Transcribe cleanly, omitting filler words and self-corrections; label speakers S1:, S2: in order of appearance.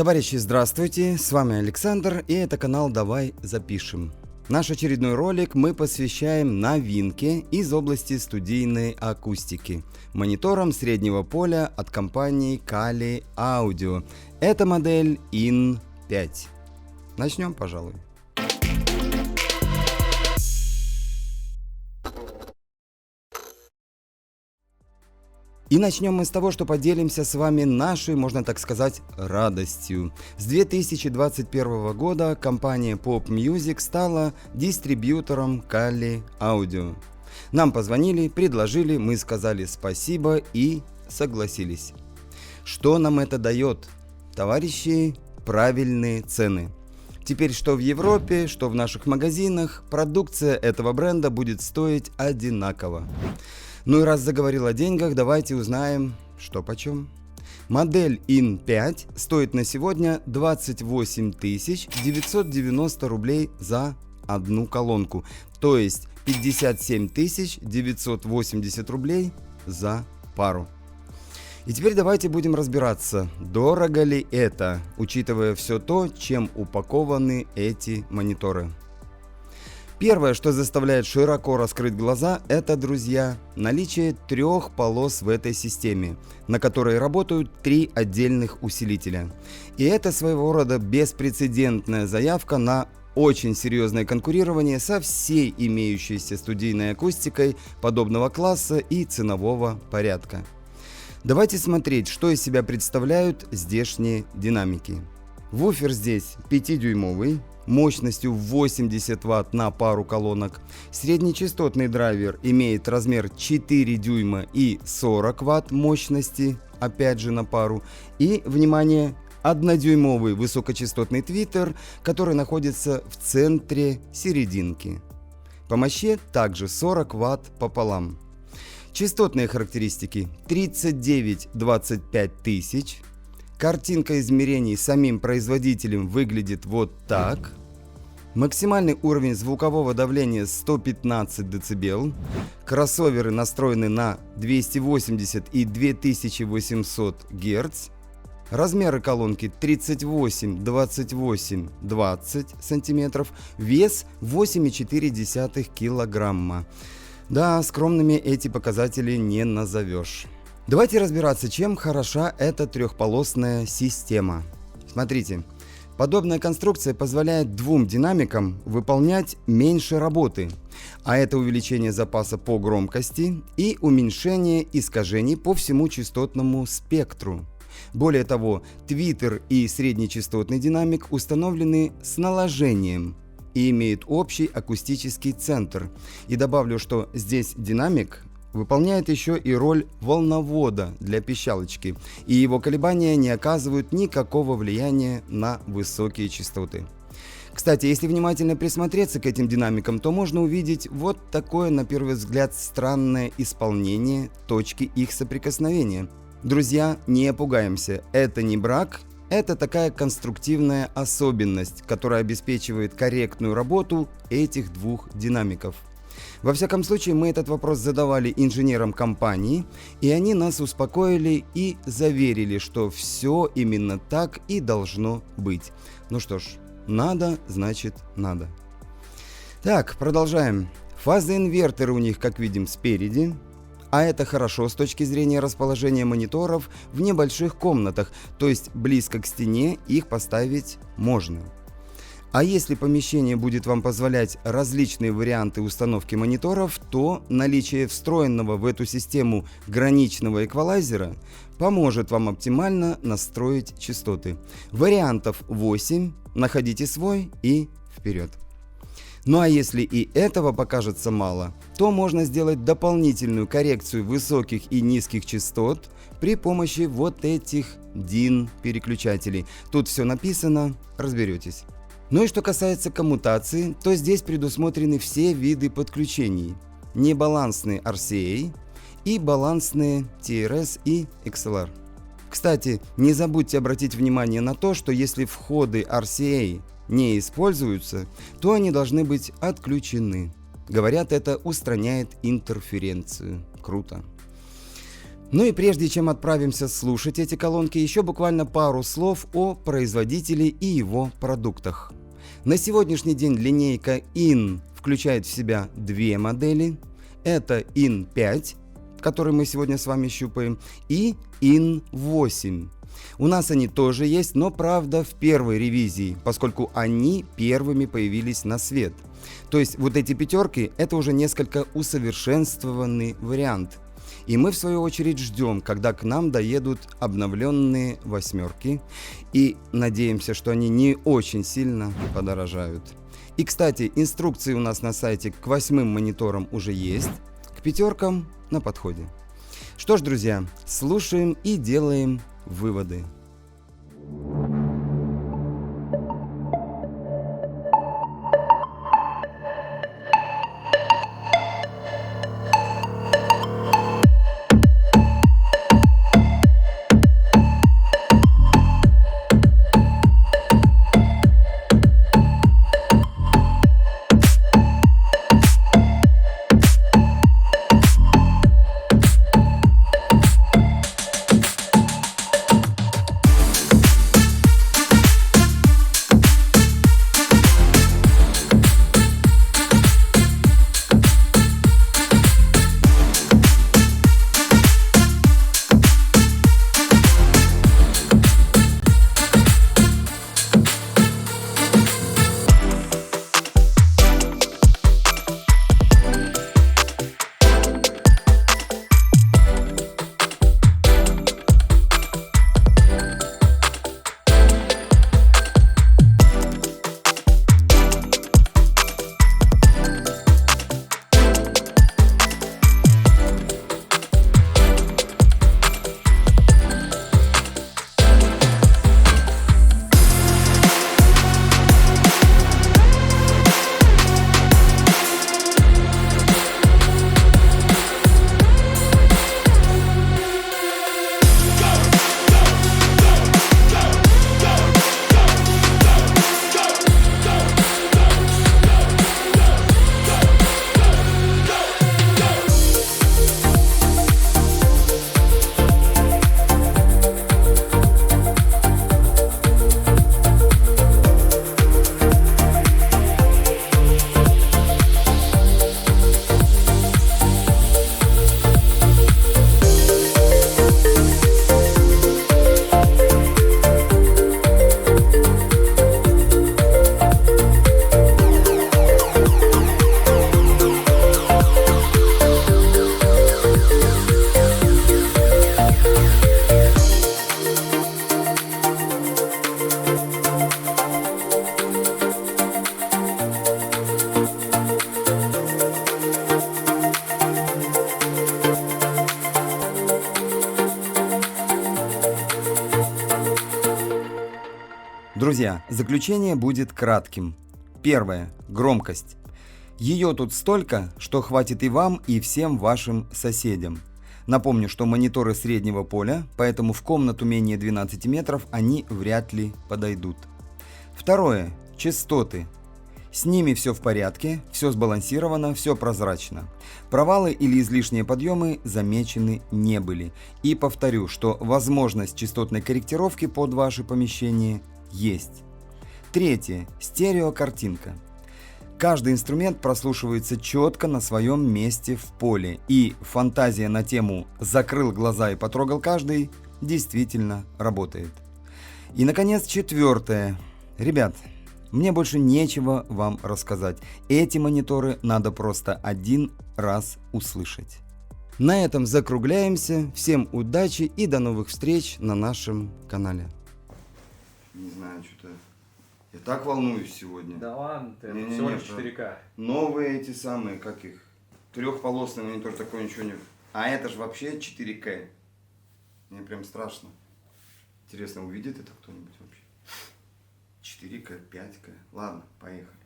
S1: Товарищи, здравствуйте, с вами Александр, и это канал «Давай запишем». Наш очередной ролик мы посвящаем новинке из области студийной акустики – мониторам среднего поля от компании Kali Audio. Это модель IN5. Начнем, пожалуй. И начнем мы с того, что поделимся с вами нашей, можно так сказать, радостью. С 2021 года компания Pop Music стала дистрибьютором Kali Audio. Нам позвонили, предложили, мы сказали спасибо и согласились. Что нам это дает? Товарищи, правильные цены. Теперь что в Европе, что в наших магазинах, продукция этого бренда будет стоить одинаково. Ну и раз заговорил о деньгах, давайте узнаем, что почем. Модель IN5 стоит на сегодня 28 990 рублей за одну колонку, то есть 57 980 рублей за пару. И теперь давайте будем разбираться, дорого ли это, учитывая все то, чем упакованы эти мониторы. Первое, что заставляет широко раскрыть глаза, это, друзья, наличие 3 полос в этой системе, на которой работают 3 отдельных усилителя. И это своего рода беспрецедентная заявка на очень серьезное конкурирование со всей имеющейся студийной акустикой подобного класса и ценового порядка. Давайте смотреть, что из себя представляют здешние динамики. Вуфер здесь 5-дюймовый. Мощностью 80 Вт на пару колонок. Среднечастотный драйвер имеет размер 4 дюйма и 40 Вт мощности, опять же на пару. И, внимание, 1-дюймовый высокочастотный твиттер, который находится в центре серединки. По мощи также 40 Вт пополам. Частотные характеристики 39-25 тысяч. Картинка измерений самим производителем выглядит вот так. Максимальный уровень звукового давления 115 дБ. Кроссоверы настроены на 280 и 2800 Гц. Размеры колонки 38, 28, 20 см. Вес 8,4 кг. Да, скромными эти показатели не назовешь. Давайте разбираться, чем хороша эта трехполосная система. Смотрите, подобная конструкция позволяет двум динамикам выполнять меньше работы, а это увеличение запаса по громкости и уменьшение искажений по всему частотному спектру. Более того, твиттер и среднечастотный динамик установлены с наложением и имеют общий акустический центр. И добавлю, что здесь динамик выполняет еще и роль волновода для пищалочки, и его колебания не оказывают никакого влияния на высокие частоты. Кстати, если внимательно присмотреться к этим динамикам, то можно увидеть вот такое, на первый взгляд, странное исполнение точки их соприкосновения. Друзья, не пугаемся, это не брак, это такая конструктивная особенность, которая обеспечивает корректную работу этих двух динамиков. Во всяком случае, мы этот вопрос задавали инженерам компании, и они нас успокоили и заверили, что все именно так и должно быть. Ну что ж, надо, значит надо. Так, продолжаем. Фазоинверторы у них, как видим, спереди. А это хорошо с точки зрения расположения мониторов в небольших комнатах, то есть близко к стене их поставить можно. А если помещение будет вам позволять различные варианты установки мониторов, то наличие встроенного в эту систему граничного эквалайзера поможет вам оптимально настроить частоты. Вариантов 8, находите свой и вперед. Ну а если и этого покажется мало, то можно сделать дополнительную коррекцию высоких и низких частот при помощи вот этих DIN-переключателей. Тут все написано, разберетесь. Ну и что касается коммутации, то здесь предусмотрены все виды подключений. Небалансные RCA и балансные TRS и XLR. Кстати, не забудьте обратить внимание на то, что если входы RCA не используются, то они должны быть отключены. Говорят, это устраняет интерференцию. Круто. Ну и прежде чем отправимся слушать эти колонки, еще буквально пару слов о производителе и его продуктах. На сегодняшний день линейка IN включает в себя две модели. Это IN 5, который мы сегодня с вами щупаем, и IN 8. У нас они тоже есть, но правда в первой ревизии, поскольку они первыми появились на свет. То есть вот эти пятерки — это уже несколько усовершенствованный вариант. И мы в свою очередь ждем, когда к нам доедут обновленные восьмерки, и надеемся, что они не очень сильно подорожают. И, кстати, инструкции у нас на сайте к 8 мониторам уже есть, к пятеркам на подходе. Что ж, друзья, слушаем и делаем выводы. Друзья, заключение будет кратким. Первое. Громкость. Ее тут столько, что хватит и вам, и всем вашим соседям. Напомню, что мониторы среднего поля, поэтому в комнату менее 12 метров они вряд ли подойдут. Второе. Частоты. С ними все в порядке, все сбалансировано, все прозрачно. Провалы или излишние подъемы замечены не были. И повторю, что возможность частотной корректировки под ваше помещение есть. Третье. Стереокартинка. Каждый инструмент прослушивается четко на своем месте в поле, и фантазия на тему «закрыл глаза и потрогал каждый» действительно работает. И, наконец, четвертое. Ребят, мне больше нечего вам рассказать. Эти мониторы надо просто один раз услышать. На этом закругляемся. Всем удачи и до новых встреч на нашем канале. Не знаю, что-то... Я так волнуюсь сегодня.
S2: Да ладно ты,
S1: Не-не-не,
S2: всего лишь 4К.
S1: Новые эти самые, как их, трехполосный монитор, такой ничего не... А это же вообще 4К. Мне прям страшно. Интересно, увидит это кто-нибудь вообще? 4К, 5К. Ладно, поехали.